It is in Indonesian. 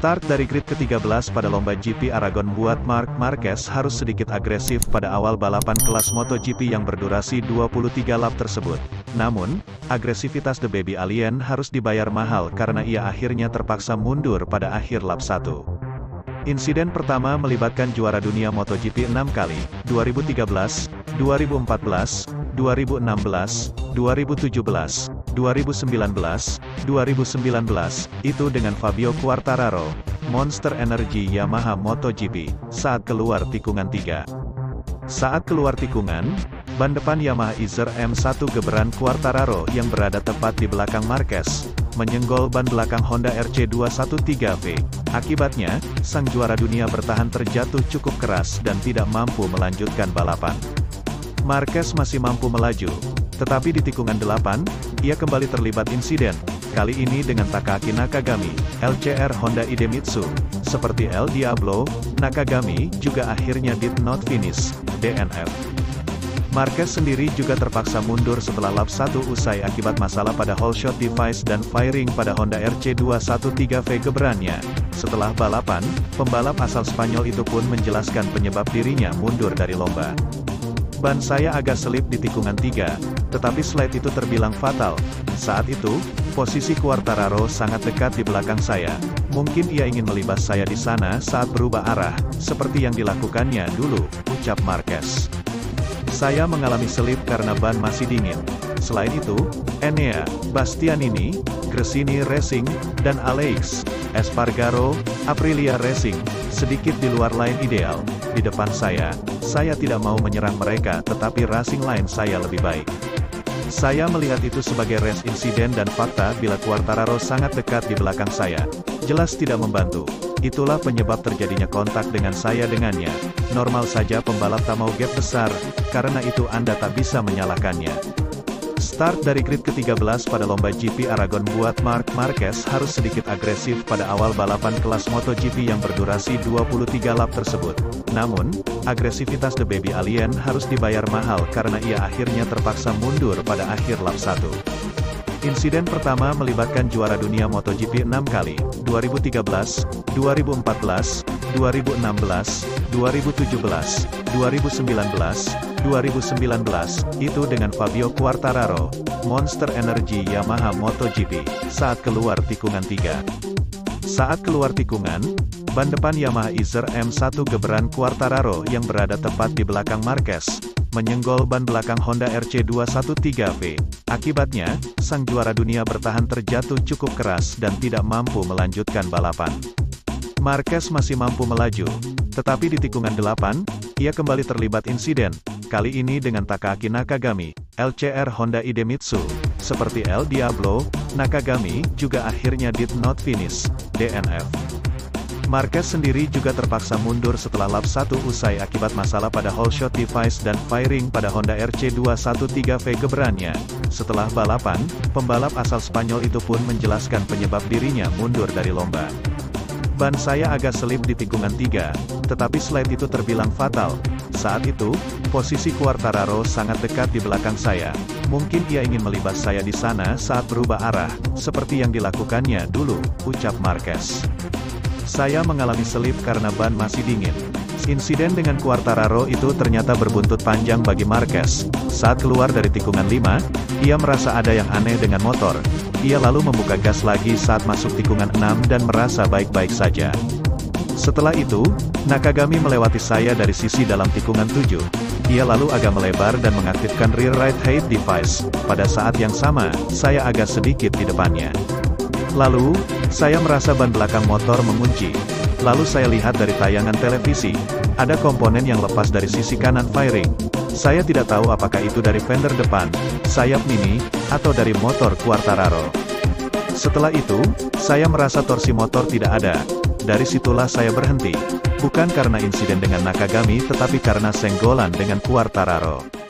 Start dari grid ke-13 pada lomba GP Aragon buat Marc Marquez harus sedikit agresif pada awal balapan kelas MotoGP yang berdurasi 23 lap tersebut. Namun, agresivitas The Baby Alien harus dibayar mahal karena ia akhirnya terpaksa mundur pada akhir lap 1. Insiden pertama melibatkan juara dunia MotoGP 6 kali, 2013, 2014, 2016, 2017, 2019, 2019, itu dengan Fabio Quartararo, Monster Energy Yamaha MotoGP, saat keluar tikungan 3. Saat keluar tikungan, ban depan Yamaha Izer M1 geberan Quartararo yang berada tepat di belakang Marquez, menyenggol ban belakang Honda RC213V. Akibatnya, sang juara dunia bertahan terjatuh cukup keras dan tidak mampu melanjutkan balapan. Marquez masih mampu melaju, tetapi di tikungan 8, ia kembali terlibat insiden, kali ini dengan Takaaki Nakagami, LCR Honda Idemitsu. Seperti El Diablo, Nakagami juga akhirnya did not finish, DNF. Marquez sendiri juga terpaksa mundur setelah lap 1 usai akibat masalah pada whole shot device dan firing pada Honda RC213V geberannya. Setelah balapan, pembalap asal Spanyol itu pun menjelaskan penyebab dirinya mundur dari lomba. Ban saya agak selip di tikungan 3, tetapi slide itu terbilang fatal. Saat itu, posisi Quartararo sangat dekat di belakang saya. Mungkin ia ingin melibas saya di sana saat berubah arah, seperti yang dilakukannya dulu, ucap Marquez. Saya mengalami selip karena ban masih dingin. Selain itu, Enea, Bastianini, Gresini Racing, dan Aleix Espargaro, Aprilia Racing, sedikit di luar line ideal. Di depan saya tidak mau menyerang mereka tetapi racing line saya lebih baik. Saya melihat itu sebagai race insiden dan fakta bila Quartararo sangat dekat di belakang saya. Jelas tidak membantu. Itulah penyebab terjadinya kontak dengan saya dengannya. Normal saja pembalap tak mau gap besar, karena itu Anda tak bisa menyalahkannya. Start dari grid ke-13 pada lomba GP Aragon buat Marc Marquez harus sedikit agresif pada awal balapan kelas MotoGP yang berdurasi 23 lap tersebut. Namun, agresivitas The Baby Alien harus dibayar mahal karena ia akhirnya terpaksa mundur pada akhir lap 1. Insiden pertama melibatkan juara dunia MotoGP 6 kali, 2013, 2014, 2016, 2017, 2019, 2019, itu dengan Fabio Quartararo, Monster Energy Yamaha MotoGP, saat keluar tikungan 3. Saat keluar tikungan, ban depan Yamaha Izer M1 geberan Quartararo yang berada tepat di belakang Marquez, menyenggol ban belakang Honda RC213V. Akibatnya, sang juara dunia bertahan terjatuh cukup keras dan tidak mampu melanjutkan balapan. Marquez masih mampu melaju, tetapi di tikungan 8, ia kembali terlibat insiden, kali ini dengan Takaaki Nakagami, LCR Honda Idemitsu. Seperti El Diablo, Nakagami juga akhirnya did not finish, DNF. Marquez sendiri juga terpaksa mundur setelah lap 1 usai akibat masalah pada whole shot device dan firing pada Honda RC213V geberannya. Setelah balapan, pembalap asal Spanyol itu pun menjelaskan penyebab dirinya mundur dari lomba. Ban saya agak selip di tikungan 3, tetapi slide itu terbilang fatal. Saat itu, posisi Quartararo sangat dekat di belakang saya. Mungkin ia ingin melibas saya di sana saat berubah arah, seperti yang dilakukannya dulu, ucap Marquez. Saya mengalami selip karena ban masih dingin. Insiden dengan Quartararo itu ternyata berbuntut panjang bagi Marquez. Saat keluar dari tikungan 5, ia merasa ada yang aneh dengan motor. Ia lalu membuka gas lagi saat masuk tikungan 6 dan merasa baik-baik saja. Setelah itu, Nakagami melewati saya dari sisi dalam tikungan 7. Ia lalu agak melebar dan mengaktifkan rear right height device. Pada saat yang sama, saya agak sedikit di depannya. Lalu, saya merasa ban belakang motor mengunci. Lalu saya lihat dari tayangan televisi, ada komponen yang lepas dari sisi kanan firing. Saya tidak tahu apakah itu dari fender depan, sayap mini, atau dari motor Quartararo. Setelah itu, saya merasa torsi motor tidak ada. Dari situlah saya berhenti. Bukan karena insiden dengan Nakagami tetapi karena senggolan dengan Quartararo.